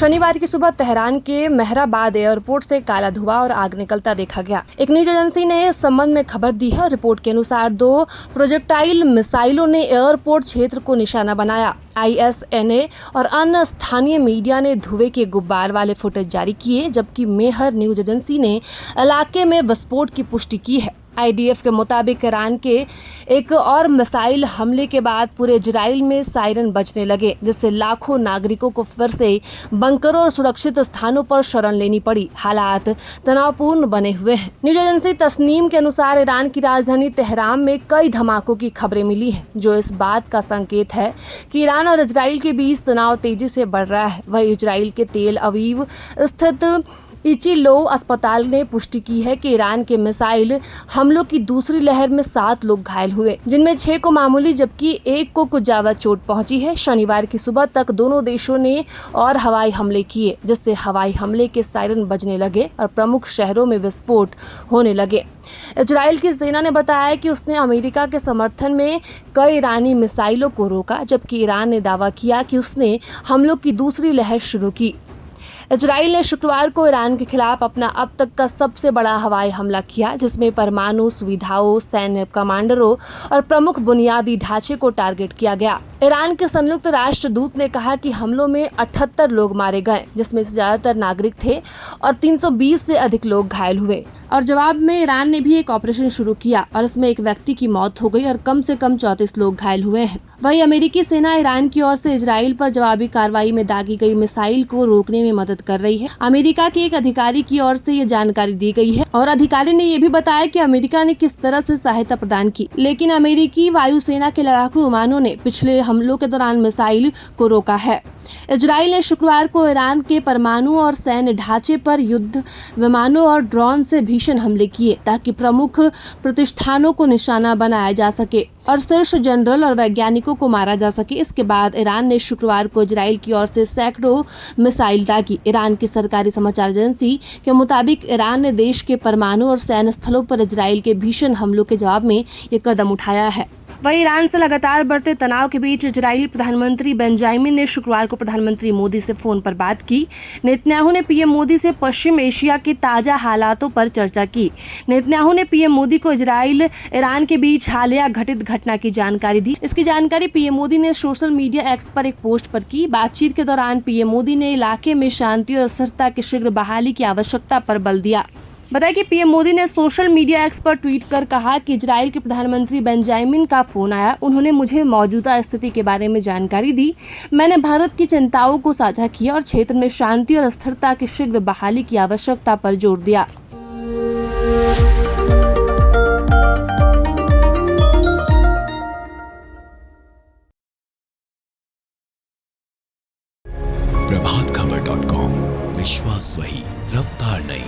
शनिवार की सुबह तेहरान के मेहराबाद एयरपोर्ट से काला धुआं और आग निकलता देखा गया। एक न्यूज एजेंसी ने इस संबंध में खबर दी है और रिपोर्ट के अनुसार 2 प्रोजेक्टाइल मिसाइलों ने एयरपोर्ट क्षेत्र को निशाना बनाया। ISNA और अन्य स्थानीय मीडिया ने धुएं के गुब्बार वाले फुटेज जारी किए, जबकि मेहर न्यूज एजेंसी ने इलाके में विस्फोट की पुष्टि की है। IDF के मुताबिक ईरान के एक और मिसाइल हमले के बाद पूरे इजराइल में सायरन बजने लगे, जिससे लाखों नागरिकों को फिर से बंकरों और सुरक्षित स्थानों पर शरण लेनी पड़ी। हालात तनावपूर्ण बने हुए हैं। न्यूज एजेंसी तस्नीम के अनुसार ईरान की राजधानी तेहरान में कई धमाकों की खबरें मिली हैं, जो इस बात का संकेत है कि ईरान और इजराइल के बीच तनाव तेजी से बढ़ रहा है। वहीं इजराइल के तेल अवीव स्थित इचिलो अस्पताल ने पुष्टि की है कि ईरान के मिसाइल हमलों की दूसरी लहर में 7 लोग घायल हुए, जिनमें 6 को मामूली जबकि 1 को कुछ ज्यादा चोट पहुंची है। शनिवार की सुबह तक दोनों देशों ने और हवाई हमले किए, जिससे हवाई हमले के सायरन बजने लगे और प्रमुख शहरों में विस्फोट होने लगे। इजराइल की सेना ने बताया कि उसने अमेरिका के समर्थन में कई ईरानी मिसाइलों को रोका, जबकि ईरान ने दावा किया कि उसने हमलों की दूसरी लहर शुरू की। इजराइल ने शुक्रवार को ईरान के खिलाफ अपना अब तक का सबसे बड़ा हवाई हमला किया, जिसमें परमाणु सुविधाओं, सैन्य कमांडरों और प्रमुख बुनियादी ढांचे को टारगेट किया गया। ईरान के संयुक्त राष्ट्र दूत ने कहा कि हमलों में 78 लोग मारे गए, जिसमें से ज्यादातर नागरिक थे और 320 से अधिक लोग घायल हुए। और जवाब में ईरान ने भी एक ऑपरेशन शुरू किया और इसमें एक व्यक्ति की मौत हो गई और कम से कम 34 लोग घायल हुए हैं। वहीं अमेरिकी सेना ईरान की ओर से इजराइल पर जवाबी कार्रवाई में दागी गई मिसाइल को रोकने में मदद कर रही है। अमेरिका के एक अधिकारी की ओर से ये जानकारी दी गई है और अधिकारी ने ये भी बताया कि अमेरिका ने किस तरह से सहायता प्रदान की, लेकिन अमेरिकी वायुसेना के लड़ाकू विमानों ने पिछले हमलों के दौरान मिसाइल को रोका है। इजराइल ने शुक्रवार को ईरान के परमाणु और सैन्य ढांचे पर युद्ध विमानों और ड्रोन से भीषण हमले किए, ताकि प्रमुख प्रतिष्ठानों को निशाना बनाया जा सके और शीर्ष जनरल और वैज्ञानिकों को मारा जा सके। इसके बाद ईरान ने शुक्रवार को इजराइल की ओर से सैकड़ों मिसाइल दागी। ईरान की सरकारी समाचार एजेंसी के मुताबिक ईरान ने देश के परमाणु और सैन्य स्थलों पर इजराइल के भीषण हमलों के जवाब में ये कदम उठाया है। वहीं ईरान से लगातार बढ़ते तनाव के बीच इजरायली प्रधानमंत्री बेंजामिन ने शुक्रवार को प्रधानमंत्री मोदी से फोन पर बात की। नेतन्याहू ने पीएम मोदी से पश्चिम एशिया के ताजा हालातों पर चर्चा की। नेतन्याहू ने पीएम मोदी को इजराइल ईरान के बीच हालिया घटित घटना की जानकारी दी। इसकी जानकारी पीएम मोदी ने सोशल मीडिया एक्स पर एक पोस्ट पर की। बातचीत के दौरान पीएम मोदी ने इलाके में शांति और स्थिरता की शीघ्र बहाली की आवश्यकता पर बल दिया। बताया कि पीएम मोदी ने सोशल मीडिया एक्स पर ट्वीट कर कहा कि इजराइल के प्रधानमंत्री बेंजामिन का फोन आया। उन्होंने मुझे मौजूदा स्थिति के बारे में जानकारी दी। मैंने भारत की चिंताओं को साझा किया और क्षेत्र में शांति और स्थिरता की शीघ्र बहाली की आवश्यकता पर जोर दिया। प्रभातखबर.com, विश्वास वही, रफ्तार नहीं।